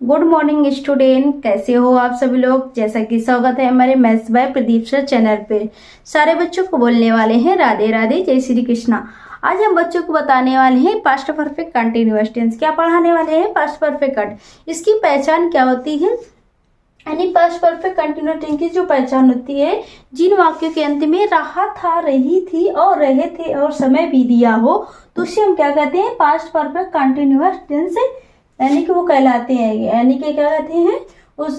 Good morning student, कैसे हो आप सभी लोग। जैसा कि स्वागत है हमारे maths by Pradeep sir channel पे। सारे बच्चों को बोलने वाले हैं राधे राधे, जय श्री कृष्णा। आज हम बच्चों को बताने वाले हैं पास्ट परफेक्ट कंटीन्यूअस टेंस। क्या पढ़ाने वाले हैं? पास्ट परफेक्ट कंट। इसकी पहचान क्या होती है? यानी पास्ट परफेक्ट कंटीन्यूअस टेंस की जो पहचान होती है, जिन वाक्यों के अंत में रहा था, रही थी और रहे थे और समय भी दिया हो, तो उसे हम क्या कहते हैं? पास्ट परफेक्ट कंटीन्यूअस टेंस, यानी कि वो कहलाते हैं। यानी कि क्या कहते हैं? उस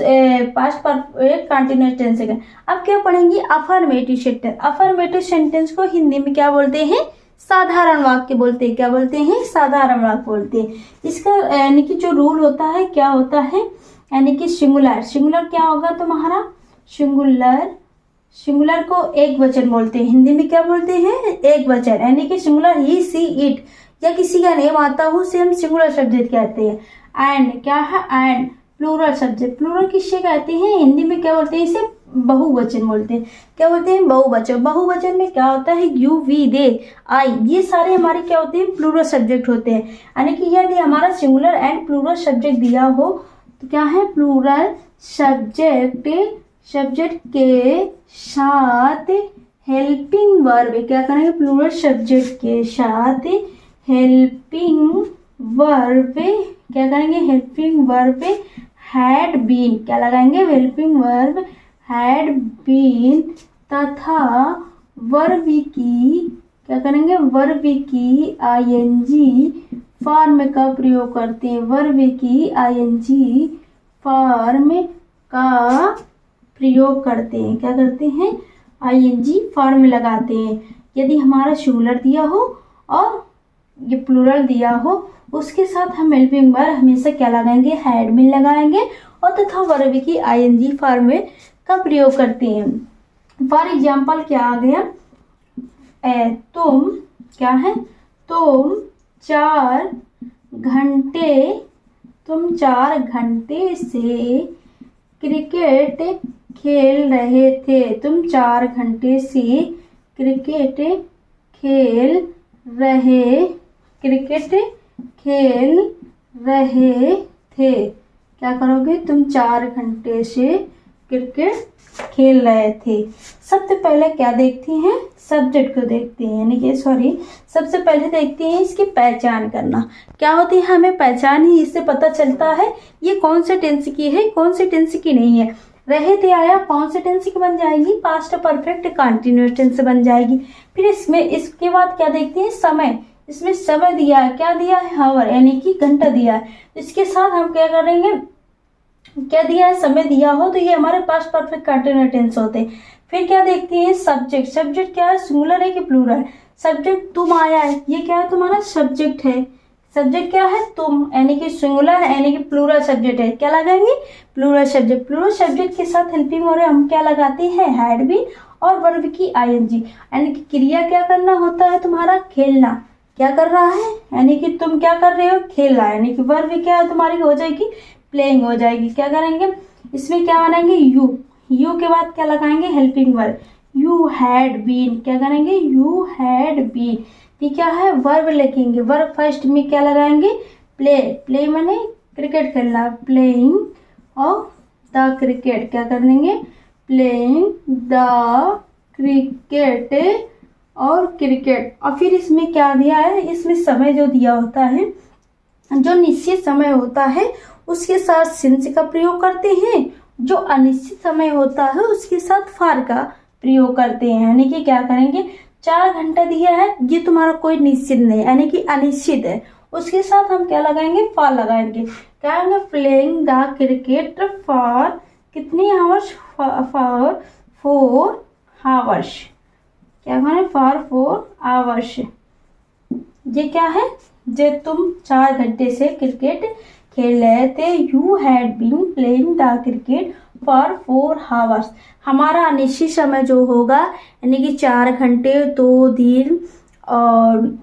पास्ट परफेक्ट कंटीन्यूअस टेंस है। अब क्या पढ़ेंगे? Affirmative sentence. अफर्मेटिव सेंटेंस को हिंदी में क्या बोलते हैं? साधारण वाक्य बोलते हैं। क्या बोलते हैं? साधारण वाक्य बोलते हैं। इसका यानी कि जो रूल होता है, क्या होता है? यानी कि सिंगुलर। सिंगुलर क्या होगा तुम्हारा? सिंगुलर को एक वचन बोलते हैं। हिंदी में क्या बोलते हैं? एक वचन। यानी कि सिंगुलर ही, सी, इट या किसी का नेम आता हो उसे हम सिंगुलर सब्जेक्ट कहते हैं। एंड क्या है? And plural subject. प्लूरल किससे कहते हैं? हिंदी में क्या बोलते हैं? इसे बहुवचन बोलते हैं। क्या बोलते हैं? बहुवचन। बहुवचन में क्या होता है? यू, वी, दे, आई, ये सारे हमारे क्या होते हैं? प्लूरल सब्जेक्ट होते हैं। यानी कि यदि हमारा सिंगुलर एंड प्लूरल सब्जेक्ट दिया हो तो क्या है? Plural subject. सब्जेक्ट के साथ हेल्पिंग वर्ब। क्या करेंगे? प्लूरल सब्जेक्ट के साथ हेल्पिंग वर्ब। क्या करेंगे? Helping verb had been. क्या लगाएंगे? हेल्पिंग वर्ब हैड बीन तथा वर्ब की क्या करेंगे? वर्ब की आईएनजी फॉर्म का प्रयोग करते हैं। वर्ब की आईएनजी फॉर्म का प्रयोग करते हैं। क्या करते हैं? आईएनजी फॉर्म में लगाते हैं। यदि हमारा सिंगुलर दिया हो और ये प्लूरल दिया हो, उसके साथ हम हेल्पिंग वर्ब हमेशा क्या लगाएंगे? हैड बीन लगाएंगे और तथा वर्ब की आईएनजी फॉर्म का प्रयोग करते हैं। फॉर एग्जाम्पल क्या आ गया? तुम क्या है? तुम 4 घंटे से क्रिकेट खेल रहे थे। तुम 4 घंटे से क्रिकेट खेल रहे थे। क्या करोगे? तुम 4 घंटे से क्रिकेट खेल रहे थे। सबसे पहले क्या देखते हैं? सब्जेक्ट को देखते हैं। यानी कि सबसे पहले देखते हैं इसकी पहचान करना। क्या होती है? हमें पहचान ही इससे पता चलता है ये कौन से टेंस की है, कौन से टेंस की नहीं है। रहे थे आया, कौन से टेंस की बन जाएगी? पास्ट परफेक्ट कंटीन्यूअस टेंस बन जाएगी। फिर इसके बाद क्या देखते हैं? समय। इसमें समय दिया है। क्या दिया है? हावर, यानी कि घंटा दिया है। इसके साथ हम क्या करेंगे? क्या दिया है? समय दिया हो तो ये हमारे पास्ट परफेक्ट कंटीन्यूअस टेंस होते हैं। फिर क्या देखते हैं? सब्जेक्ट। सब्जेक्ट क्या है? सिंगुलर है कि प्लूरल? सब्जेक्ट तुम आया है, ये क्या है? तुम्हारा सब्जेक्ट है। सब्जेक्ट क्या है? तुम, यानी कि सिंगुलर है, यानी कि प्लूरल सब्जेक्ट है। क्या लगाएंगे? Plural subject. प्लूरल सब्जेक्ट के साथ हेल्पिंग वर्ब हम क्या लगाते हैं? हैड बीन और वर्ब की आईएनजी। यानी कि क्रिया क्या करना होता है तुम्हारा? खेलना। क्या कर रहा है? यानी कि तुम क्या कर रहे हो? खेल रहा है। यानी कि वर्ब क्या है तुम्हारी? हो जाएगी प्लेइंग हो जाएगी। क्या करेंगे? इसमें क्या बनाएंगे? यू के बाद क्या लगाएंगे? Helping verb. You had been. क्या करेंगे? You had been. ये क्या है? वर्ब लिखेंगे। वर्ब फर्स्ट में क्या लगाएंगे? प्ले माने क्रिकेट खेलना। Playing of the cricket. क्या कर देंगे? प्लेइंग द क्रिकेट और क्रिकेट। और फिर इसमें क्या दिया है? इसमें समय जो दिया होता है, जो निश्चित समय होता है उसके साथ सिंस का प्रयोग करते हैं। जो अनिश्चित समय होता है उसके साथ फार का प्रयोग करते हैं। यानी कि क्या करेंगे? 4 घंटा दिया है, ये तुम्हारा कोई निश्चित नहीं, यानी कि अनिश्चित है। उसके साथ हम क्या लगाएंगे? फॉर लगाएंगे। क्या कहेंगे? प्लेइंग द क्रिकेट फॉर कितनी आवर्स? For 4 hours. क्या कहेंगे? For 4 hours. ये क्या है? जो तुम 4 घंटे से क्रिकेट खेल रहे थे। You had been playing the cricket for 4 hours. हमारा अनिश्चित समय जो होगा, यानी कि 4 घंटे 2 दिन, और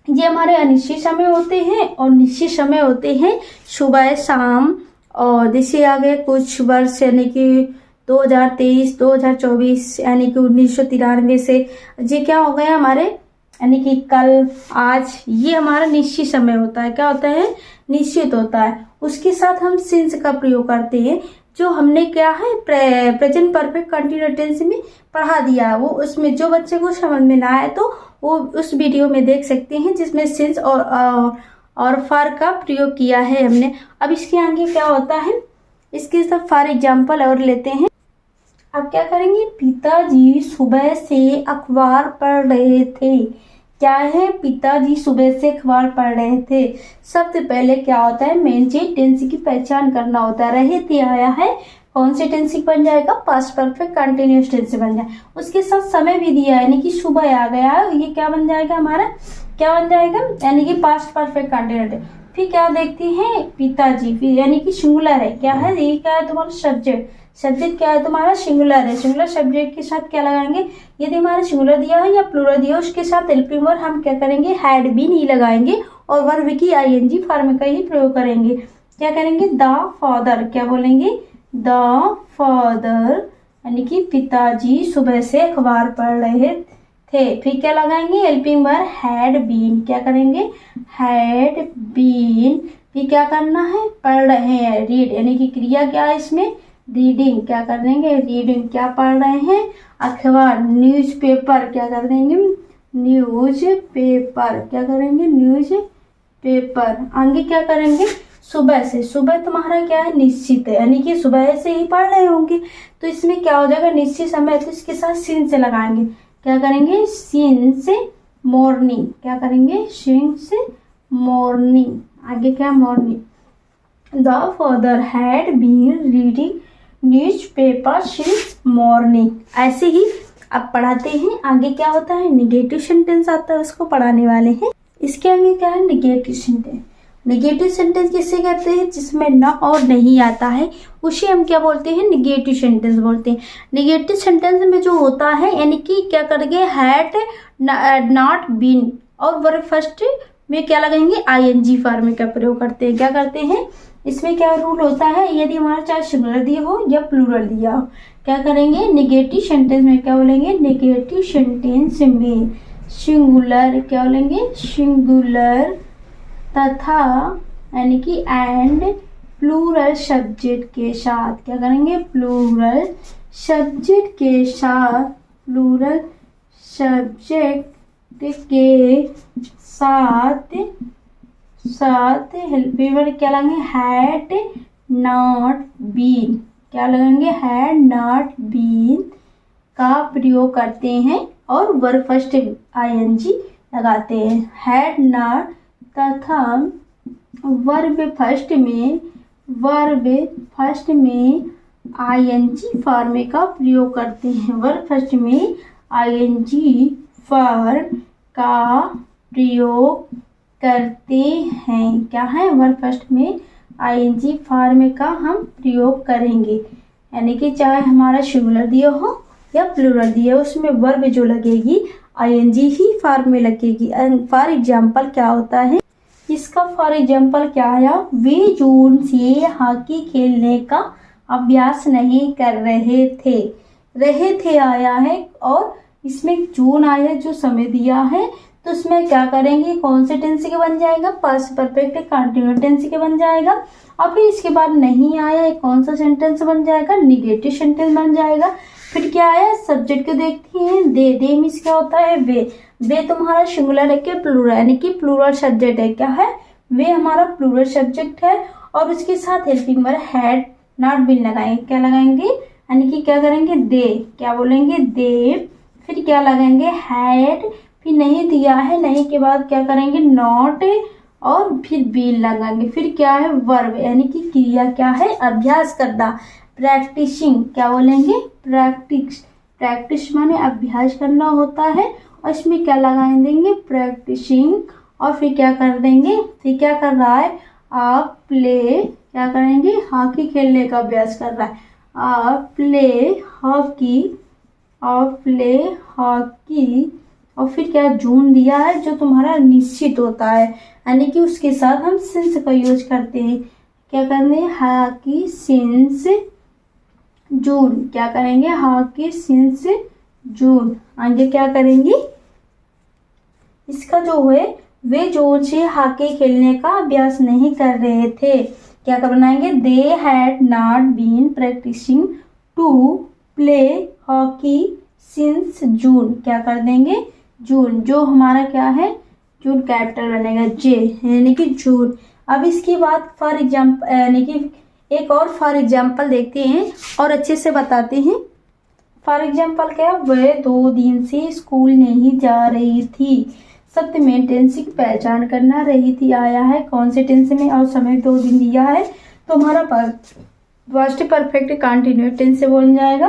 ये हमारे अनिश्चित समय होते हैं। और निश्चित समय होते हैं सुबह शाम। और जैसे आ गए कुछ वर्ष, यानी कि 2023 2024, यानी कि 1993 से ये क्या हो गया हमारे, यानी कि कल, आज, ये हमारा निश्चित समय होता है। क्या होता है? निश्चित होता है। उसके साथ हम सिंस का प्रयोग करते हैं, जो हमने क्या है प्रेजेंट परफेक्ट कंटिन्यूअस टेंस में पढ़ा दिया है। वो उसमें जो बच्चे को समझ में ना आए तो वो उस वीडियो में देख सकते हैं, जिसमें सिंस और फॉर का प्रयोग किया है हमने। अब इसके आगे क्या होता है, इसके सब फॉर एग्जाम्पल और लेते हैं। अब क्या करेंगे, पिताजी सुबह से अखबार पढ़ रहे थे। क्या है, पिताजी सुबह से अखबार पढ़ रहे थे। सबसे पहले क्या होता है, मेन चीज टेंस की पहचान करना होता है। रहे थे आया है, कौन से टेंस बन जाएगा, पास्ट परफेक्ट कंटिन्यूअस टेंस बन जाए। उसके साथ समय भी दिया है, यानी कि सुबह आ गया है, ये क्या बन जाएगा हमारा, क्या बन जाएगा, यानी कि पास्ट परफेक्ट कंटिन्यूअस। फिर क्या देखते हैं, पिताजी, फिर यानी कि सिंगुलर है, क्या है, ये क्या है तुम्हारा सब्जेक्ट। सब्जेक्ट क्या है तुम्हारा, सिंगुलर है। सिंगुलर सब्जेक्ट के साथ क्या लगाएंगे, यदि हमारा सिंगुलर दिया है या प्लूरल दिया है, उसके साथ हेल्पिंग वर्ब हम क्या करेंगे, हैड बीन ही लगाएंगे और वर्ब की आईएनजी फॉर्म का ही प्रयोग करेंगे। क्या करेंगे, द फादर, क्या बोलेंगे, द फादर, यानी कि पिताजी सुबह से अखबार पढ़ रहे थे। फिर क्या लगाएंगे, हेल्पिंग वर्ब हैड बीन, क्या करेंगे, हैड बीन। फिर क्या करना है, पढ़ रहे हैं, रीड, यानी कि क्रिया क्या है इसमें, रीडिंग, क्या कर देंगे, रीडिंग, क्या पढ़ रहे हैं, अखबार, न्यूज़पेपर, क्या कर देंगे, न्यूज़पेपर, क्या करेंगे, न्यूज़पेपर। आगे क्या करेंगे, सुबह से, सुबह तुम्हारा क्या है, निश्चित है, यानी कि सुबह से ही पढ़ रहे होंगे, तो इसमें क्या हो जाएगा, निश्चित समय, तो इसके साथ सिंस लगाएंगे। क्या करेंगे, सिंस मॉर्निंग, क्या करेंगे, सिंस मॉर्निंग। आगे क्या, morning, the father had been reading newspaper since morning. ऐसे ही अब पढ़ाते हैं, आगे क्या होता है, निगेटिव सेंटेंस आता है, उसको पढ़ाने वाले हैं। इसके आगे क्या है, निगेटिव सेंटेंस। निगेटिव सेंटेंस किसे कहते हैं, जिसमें न और नहीं आता है, उसे हम क्या बोलते हैं, निगेटिव सेंटेंस बोलते हैं। निगेटिव सेंटेंस में जो होता है, यानी कि क्या करेंगे, हैड नॉट बीन, और वर्ब फर्स्ट में क्या लगाएंगे, आईएनजी फॉर्म का प्रयोग करते हैं। क्या करते हैं, इसमें क्या रूल होता है, यदि हमारा चाहे सिंगुलर दिया हो या प्लूरल दिया हो, क्या करेंगे, नेगेटिव सेंटेंस में क्या बोलेंगे, नेगेटिव सेंटेंस में सिंगुलर, क्या बोलेंगे, सिंगुलर तथा, यानी कि एंड प्लूरल सब्जेक्ट के साथ, क्या करेंगे, प्लूरल सब्जेक्ट के साथ, प्लूरल सब्जेक्ट के साथ हेल्पिंग वर्ब क्या लगेंगे, हैड नॉट बीन, क्या लगेंगे, हैड नॉट बीन का प्रयोग करते हैं और वर्ब फर्स्ट आईएनजी लगाते हैं। हैड नॉट तथा वर्ब फर्स्ट में आईएनजी फॉर्म का प्रयोग करते हैं। वर्ब फर्स्ट में आईएनजी फॉर्म का प्रयोग करते हैं। क्या है, वर्ब फर्स्ट में आईएनजी फॉर्म का हम प्रयोग करेंगे, यानी कि चाहे हमारा सिंगुलर दिया हो या प्लूरल दिया हो, उसमें वर्ब जो लगेगी आईएनजी ही फॉर्म में लगेगी। फॉर एग्जाम्पल क्या होता है, इसका फॉर एग्जाम्पल क्या आया, वे जून से हॉकी खेलने का अभ्यास नहीं कर रहे थे आया है, और इसमें जून आया जो समय दिया है, तो उसमें क्या करेंगे, कौन से टेंस के बन जाएगा, पास्ट परफेक्ट कंटिन्यूअस टेंस के बन जाएगा। और फिर इसके बाद नहीं आया है, कौन सा सेंटेंस बन जाएगा, निगेटिव सेंटेंस बन जाएगा। फिर क्या आया, सब्जेक्ट को देखते हैं, दे मीन्स क्या होता है, वे तुम्हारा सिंगुलर है क्या प्लूरल, यानी कि प्लूरल सब्जेक्ट है, क्या है, वे हमारा प्लूरल सब्जेक्ट है, और उसके साथ helping verb had not been लगाएंगे। क्या लगाएंगे, यानी कि क्या करेंगे, दे, क्या बोलेंगे, दे। फिर क्या लगाएंगे, हैड, फिर नहीं दिया है, नहीं के बाद क्या करेंगे, नॉट, और फिर बीन लगाएंगे। फिर क्या है, वर्ब, यानी कि क्रिया क्या है, अभ्यास करना, प्रैक्टिसिंग, क्या बोलेंगे, प्रैक्टिस माने अभ्यास करना होता है, और इसमें क्या लगा देंगे, प्रैक्टिसिंग। और फिर क्या कर देंगे, फिर क्या कर रहा है, आप प्ले, क्या करेंगे, हॉकी खेलने का अभ्यास कर रहा है, आप प्ले हॉकी, और फिर क्या, जून दिया है जो तुम्हारा निश्चित होता है, यानी कि उसके साथ हम सिंस का यूज करते हैं। क्या करेंगे, हॉकी सिंस जून, क्या करेंगे, हॉकी सिंस जून। आगे क्या करेंगे, इसका जो है वे जोर से हॉकी खेलने का अभ्यास नहीं कर रहे थे। क्या कर बनाएंगे? They had not been practising to play hockey since June. क्या कर देंगे? जून। जो हमारा क्या है? जून कैपिटल बनेगा जे, यानी कि जून। अब इसके बाद फॉर एग्जाम्पल यानी कि एक और फॉर एग्जाम्पल देखते हैं और अच्छे से बताते हैं। फॉर एग्जाम्पल क्या? वह 2 दिन से स्कूल नहीं जा रही थी। सत्य में टेंस की पहचान करना रही थी आया है कौन से टेंस में और समय 2 दिन दिया है तो हमारा पास्ट परफेक्ट कंटिन्यूस टेंस से बोल जाएगा।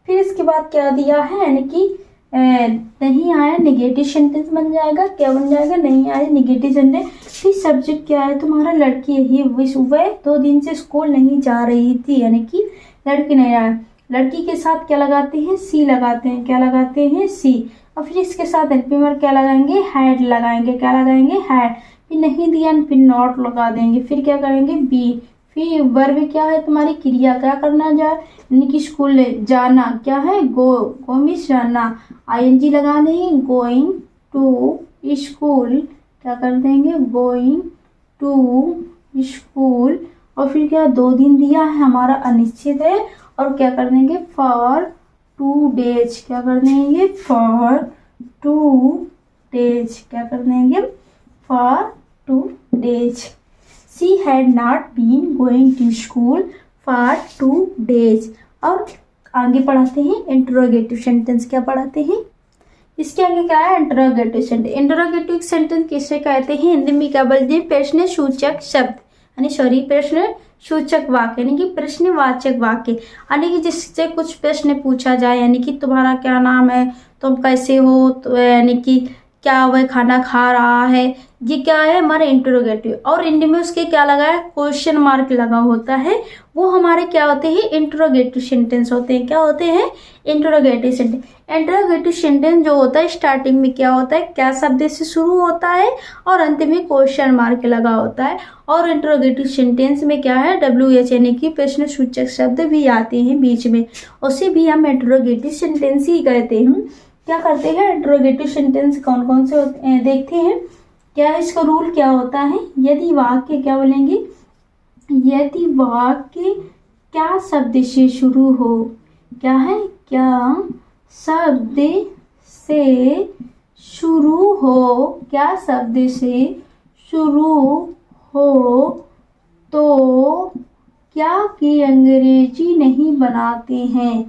फिर इसके बाद क्या दिया है? यानी कि नहीं आया नेगेटिव सेंटेंस बन जाएगा। क्या बन जाएगा? नहीं आया नेगेटिव सेंटेंस। फिर सब्जेक्ट क्या है तुम्हारा? लड़की ही। वह 2 दिन से स्कूल नहीं जा रही थी, यानी कि लड़की नहीं आया। लड़की के साथ क्या लगाते हैं? सी लगाते हैं। क्या लगाते हैं? सी। और फिर इसके साथ एलपी में क्या लगाएंगे? हैड लगाएंगे। क्या लगाएंगे? हैड। फिर नहीं दिया फिर नॉट लगा देंगे। फिर क्या करेंगे? बी। फिर वर्ब क्या है तुम्हारी? क्रिया। क्या करना जाए? यानी कि स्कूल जाना। क्या है? गो मीन्स जाना। आईएनजी लगा देंगे। Going to school. क्या कर देंगे? Going to school. और फिर क्या? 2 दिन दिया है हमारा अनिश्चित है और क्या कर देंगे? For 2 days। क्या कर देंगे? For 2 days। क्या कर देंगे? For 2 days। She had not been going to school for 2 days। और आगे पढ़ाते हैं इंटरोगेटिव सेंटेंस। क्या पढ़ाते हैं? इसके आगे क्या है? Interrogative sentence. इंटरोगेटिव सेंटेंस किसे कहते हैं? हिंदी में क्या बोलते हैं? प्रश्न सूचक शब्द प्रश्न सूचक वाक्य यानी कि प्रश्नवाचक वाक्य, यानी कि जिससे कुछ प्रश्न पूछा जाए, यानी कि तुम्हारा क्या नाम है, तुम कैसे हो, तो यानी कि क्या वह खाना खा रहा है, ये क्या है? हमारा इंटरोगेटिव। और एंड में उसके क्या लगा है? क्वेश्चन मार्क लगा होता है। वो हमारे क्या होते हैं? इंटरोगेटिव सेंटेंस होते हैं। क्या होते हैं? Interrogative sentence. इंटरोगेटिव सेंटेंस जो होता है स्टार्टिंग में क्या होता है? क्या शब्द से शुरू होता है और अंत में क्वेश्चन मार्क लगा होता है। और इंटरोगेटिव सेंटेंस में क्या है? WH यानी कि प्रश्न सूचक शब्द भी आते हैं बीच में, उसे भी हम इंटरोगेटिव सेंटेंस ही कहते हैं। क्या करते हैं? इंटरोगेटिव सेंटेंस कौन कौन से होते हैं देखते हैं। क्या इसका रूल क्या होता है? यदि वाक्य क्या बोलेंगे? यदि वाक्य क्या शब्द से शुरू हो। क्या है? क्या शब्द से शुरू हो। क्या शब्द से शुरू हो तो क्या की अंग्रेजी नहीं बनाते हैं।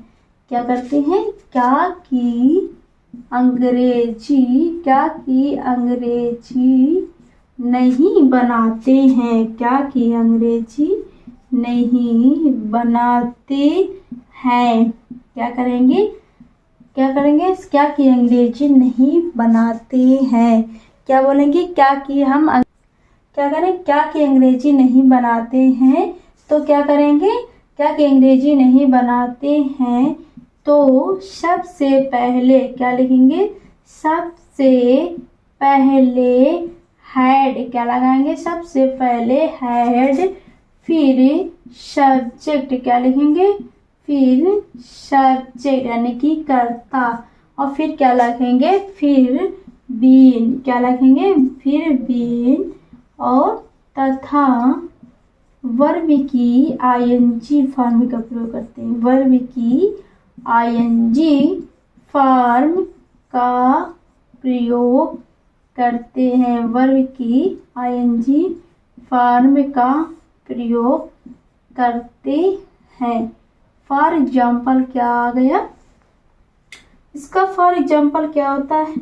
क्या करते हैं? क्या की अंग्रेजी नहीं बनाते हैं। क्या की अंग्रेजी नहीं बनाते हैं। क्या करेंगे? क्या की अंग्रेजी नहीं बनाते हैं। क्या बोलेंगे? क्या की अंग्रेजी नहीं बनाते हैं तो क्या करेंगे? क्या की अंग्रेजी नहीं बनाते हैं तो सबसे पहले क्या लिखेंगे? सबसे पहले हैड। क्या लगाएंगे? सबसे पहले हैड। फिर सब्जेक्ट। क्या लिखेंगे? फिर सब्जेक्ट यानी कि कर्ता। और फिर क्या लिखेंगे? फिर बीन। क्या लिखेंगे? फिर बीन। और तथा वर्ब की आईएनजी फॉर्म का प्रयोग करते हैं। वर्ब की आईएनजी फॉर्म का प्रयोग करते हैं। वर्ब की आईएनजी फॉर्म का प्रयोग करते हैं। फॉर एग्जाम्पल क्या आ गया? इसका फॉर एग्जाम्पल क्या होता है?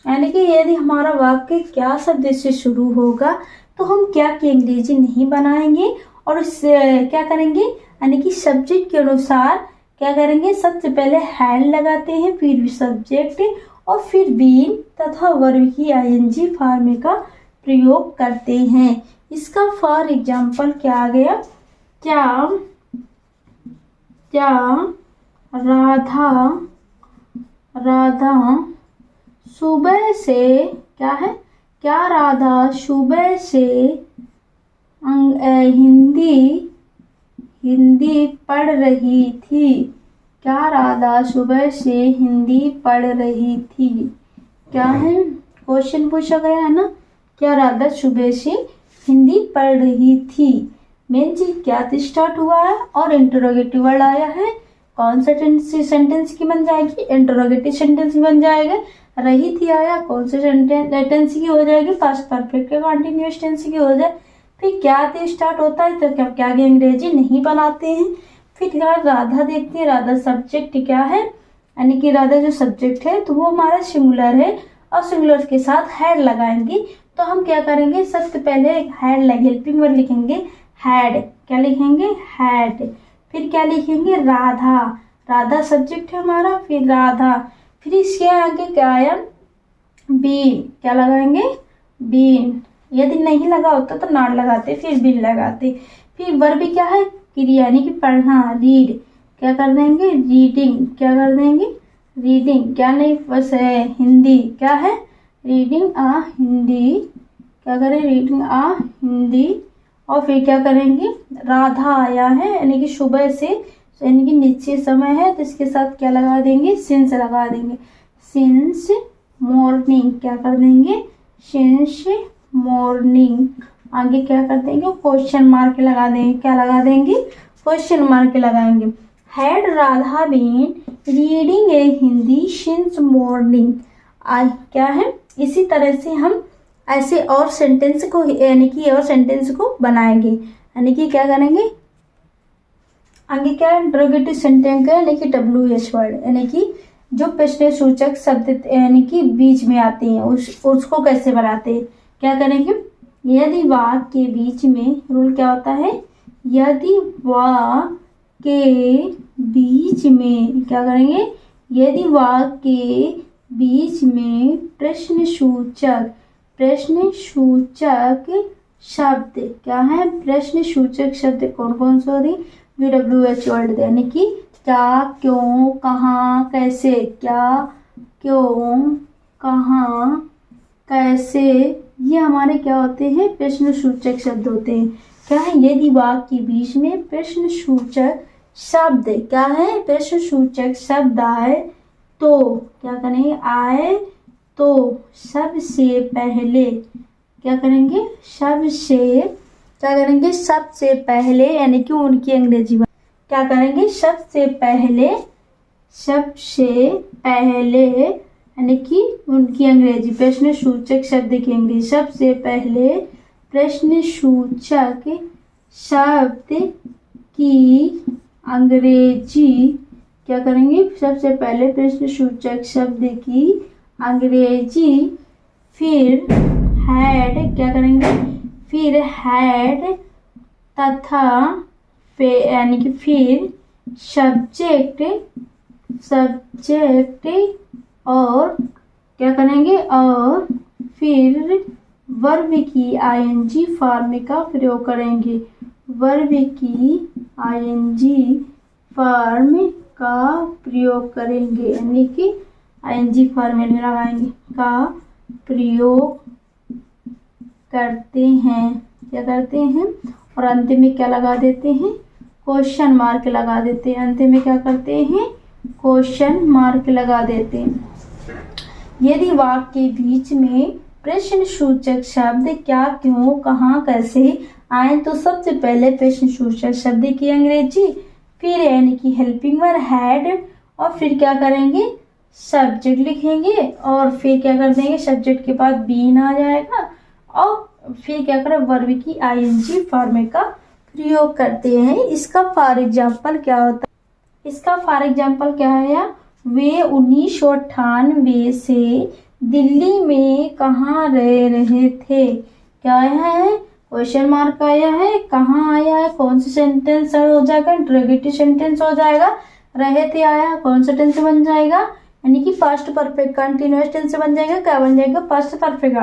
यानी कि यदि हमारा वाक्य क्या शब्द से शुरू होगा तो हम क्या की अंग्रेजी नहीं बनाएंगे और उससे क्या करेंगे? यानी कि सब्जेक्ट के अनुसार क्या करेंगे? सबसे पहले हैड लगाते हैं, फिर सब्जेक्ट और फिर बीन तथा वर्ब की आईएनजी फॉर्म का प्रयोग करते हैं। इसका फॉर एग्जाम्पल क्या आ गया? क्या राधा सुबह से क्या है? क्या राधा सुबह से हिंदी पढ़ रही थी। क्या राधा सुबह से हिंदी पढ़ रही थी। क्या है? क्वेश्चन पूछा गया है ना, क्या राधा सुबह से हिंदी पढ़ रही थी। मेन चीज क्या स्टार्ट हुआ है और इंटरोगेटिव वर्ड आया है। कौन सा सेंटेंस की बन जाएगी, इंटरोगेटिव सेंटेंस की बन जाएगा। रही थी आया, कौन से टेंस की हो जाएगी, पास्ट परफेक्ट के कंटिन्यूअस टेंस की हो जाए। फिर क्या से स्टार्ट होता है तो क्या अंग्रेजी नहीं बनाते हैं। फिर राधा देखते हैं, राधा सब्जेक्ट क्या है, यानी कि राधा जो सब्जेक्ट है तो वो हमारा सिंगुलर है और सिंगुलर के साथ हैड लगाएंगे। तो हम क्या करेंगे, सबसे पहले हैड लगे, हेल्पिंग वर्ड लिखेंगे हैड। क्या लिखेंगे, हैड। फिर क्या लिखेंगे, राधा। राधा सब्जेक्ट है हमारा, फिर राधा। फिर इसके आगे क्या आया, बीन। क्या लगाएंगे, बीन। यदि नहीं लगा होता तो नॉट लगाते, फिर बीन लगाते। फिर वर्ब क्या है, क्रिया यानी कि पढ़ना, रीड। क्या कर देंगे, रीडिंग। क्या कर देंगे, रीडिंग। क्या नहीं बस है हिंदी, क्या है, रीडिंग आ हिंदी। क्या करें, रीडिंग आ हिंदी। और फिर क्या करेंगे, राधा आया है यानी कि सुबह से, यानी कि निश्चित समय है तो इसके साथ क्या लगा देंगे, सिंस लगा देंगे। Since morning. क्या कर देंगे, सिंस मॉर्निंग। आगे क्या कर देंगे, क्वेश्चन मार्क लगा देंगे। क्या लगा देंगे, क्वेश्चन मार्क लगाएंगे। Had Radha been reading a Hindi since morning. क्या है, इसी तरह से हम ऐसे और सेंटेंस को, यानी कि और सेंटेंस को बनाएंगे। यानी कि क्या करेंगे, आगे क्या है, इंट्रोगेटिव सेंटेंस है, यानी कि WH वर्ड, यानी कि जो प्रश्नसूचक शब्द यानी कि बीच में आते हैं उसको कैसे बनाते हैं। क्या करेंगे, यदि वाक्य के बीच में, रूल क्या होता है, यदि वाक्य के बीच में क्या करेंगे, यदि वाक्य के बीच में प्रश्नसूचक शब्द क्या है, प्रश्नसूचक शब्द कौन कौन से होते हैं, WH वर्ड, यानी कि क्या, क्यों, कहाँ, कैसे। क्या, क्यों, कहाँ, कैसे, ये हमारे क्या होते हैं, प्रश्नसूचक शब्द होते हैं। क्या है, यदि वाक्य के बीच में प्रश्नसूचक शब्द, क्या है, प्रश्नसूचक शब्द आए तो क्या करेंगे, आए तो सबसे पहले क्या करेंगे, सबसे पहले, यानी कि उनकी अंग्रेजी क्या करेंगे, सबसे पहले यानी कि उनकी अंग्रेजी, प्रश्नसूचक शब्द की अंग्रेजी, सबसे पहले प्रश्नसूचक शब्द की अंग्रेजी। क्या करेंगे, सबसे पहले प्रश्नसूचक शब्द की अंग्रेजी। फिर हैड। क्या करेंगे, फिर हैड तथा यानी कि फिर सब्जेक्ट और क्या करेंगे, और फिर वर्ब की ING फॉर्म का प्रयोग करेंगे। वर्ब की ING फॉर्म का प्रयोग करेंगे, यानी कि ING फॉर्म में लगाएंगे, का प्रयोग करते हैं। क्या करते हैं, और अंत में क्या लगा देते हैं, क्वेश्चन मार्क लगा देते हैं। अंत में क्या करते हैं, क्वेश्चन मार्क लगा देते हैं। यदि वाक्य के बीच में प्रश्नसूचक शब्द क्या, क्यों, कहाँ, कैसे आए तो सबसे पहले प्रश्नसूचक शब्द की अंग्रेजी, फिर यानी कि हेल्पिंग वर्ब हैड, और फिर क्या करेंगे, सब्जेक्ट लिखेंगे, और फिर क्या कर देंगे, सब्जेक्ट के बाद बीन आ जाएगा, और फिर क्या करें, वर्ब की ING फॉर्म का प्रयोग करते हैं। इसका फॉर एग्जाम्पल क्या होता है, इसका फॉर एग्जाम्पल क्या है, वे 1998 से दिल्ली में कहाँ रह रहे थे। क्या आया है, क्वेश्चन मार्क आया है, कहाँ आया है, कौन सा सेंटेंस हो जाएगा, इंटरोगेटिव सेंटेंस हो जाएगा। रहे थे आया, कौन सा टेंस बन जाएगा, यानी कि पास्ट परफेक्ट कंटिन्यूअस टेंस बन जाएगा। क्या बन जाएगा, पास्ट परफेक्ट।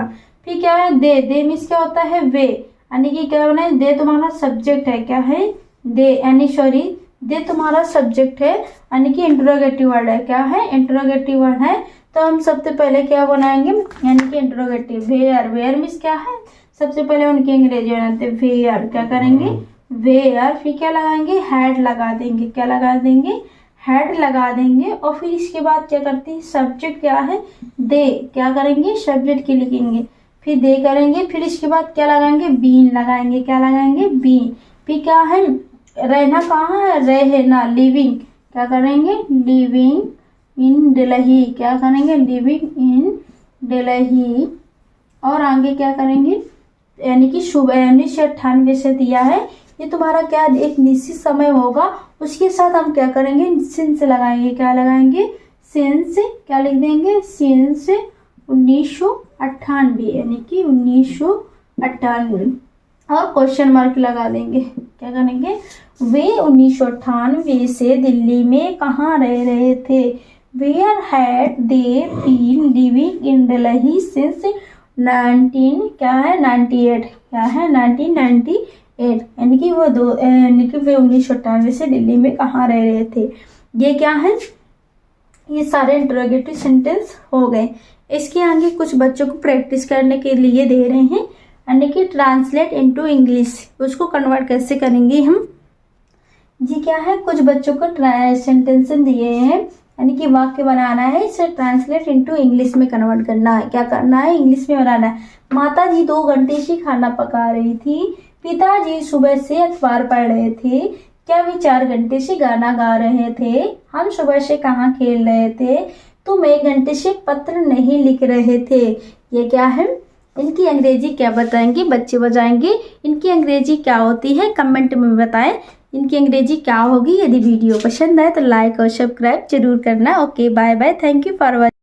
फिर क्या है, दे मीन्स क्या होता है, वे, यानी कि क्या बना है, दे तुम्हारा सब्जेक्ट है। क्या है, दे यानी सॉरी, दे तुम्हारा सब्जेक्ट है, यानी कि इंटरोगेटिव वर्ड है। क्या है, इंटरोगेटिव वर्ड है। तो हम सबसे पहले क्या बनाएंगे, यानी कि इंटरोगेटिव। वेयर मीन्स क्या है, सबसे पहले उनकी अंग्रेजी बनाते हैं, वेयर। क्या करेंगे, वेयर। फिर क्या लगाएंगे, हैड लगा देंगे। क्या लगा देंगे, हैड लगा देंगे। और फिर इसके बाद क्या करते हैं, सब्जेक्ट क्या है, दे। क्या करेंगे, सब्जेक्ट की लिखेंगे, फिर दे करेंगे, फिर इसके बाद क्या लगाएंगे, बीन लगाएंगे। क्या लगाएंगे, बीन। फिर क्या है, रहना कहाँ है, रहना, लिविंग। क्या करेंगे, लिविंग इन दिल्ली। क्या करेंगे, लिविंग इन दिल्ली। और आगे क्या करेंगे, यानी कि सुबह 1998 से दिया है, ये तुम्हारा क्या एक निश्चित समय होगा, उसके साथ हम क्या करेंगे, सिंस लगाएंगे। क्या लगाएंगे, सिंस। क्या लिख देंगे, सिंस 1998, यानी कि 1998, और क्वेश्चन मार्क लगा देंगे। क्या करेंगे, वे 1998 से दिल्ली में कहाँ रह रहे थे, where had they been living in Delhi since 19 क्या है 98, क्या है 1998, यानी कि वो यानी कि वे 1998 से दिल्ली में कहाँ रह रहे थे। ये क्या है, ये सारे इंटरोगेटिव सेंटेंस हो गए। इसके आगे कुछ बच्चों को प्रैक्टिस करने के लिए दे रहे हैं, यानी कि ट्रांसलेट इनटू इंग्लिश, उसको कन्वर्ट कैसे करेंगे हम। जी क्या है, कुछ बच्चों को सेंटेंस दिए हैं, यानी कि वाक्य बनाना है, इसे ट्रांसलेट इनटू इंग्लिश में कन्वर्ट करना है। क्या करना है, इंग्लिश में बनाना है। माता जी 2 घंटे से खाना पका रही थी, पिताजी सुबह से अखबार पढ़ रहे थे, क्या वे 4 घंटे से गाना गा रहे थे, हम सुबह से कहाँ खेल रहे थे, तुम 1 घंटे से पत्र नहीं लिख रहे थे। ये क्या है, इनकी अंग्रेजी क्या बताएंगे, बच्चे बजाएंगे। इनकी अंग्रेजी क्या होती है, कमेंट में बताएं इनकी अंग्रेजी क्या होगी। यदि वीडियो पसंद आए तो लाइक और सब्सक्राइब जरूर करना। Okay, bye bye, thank you for watching.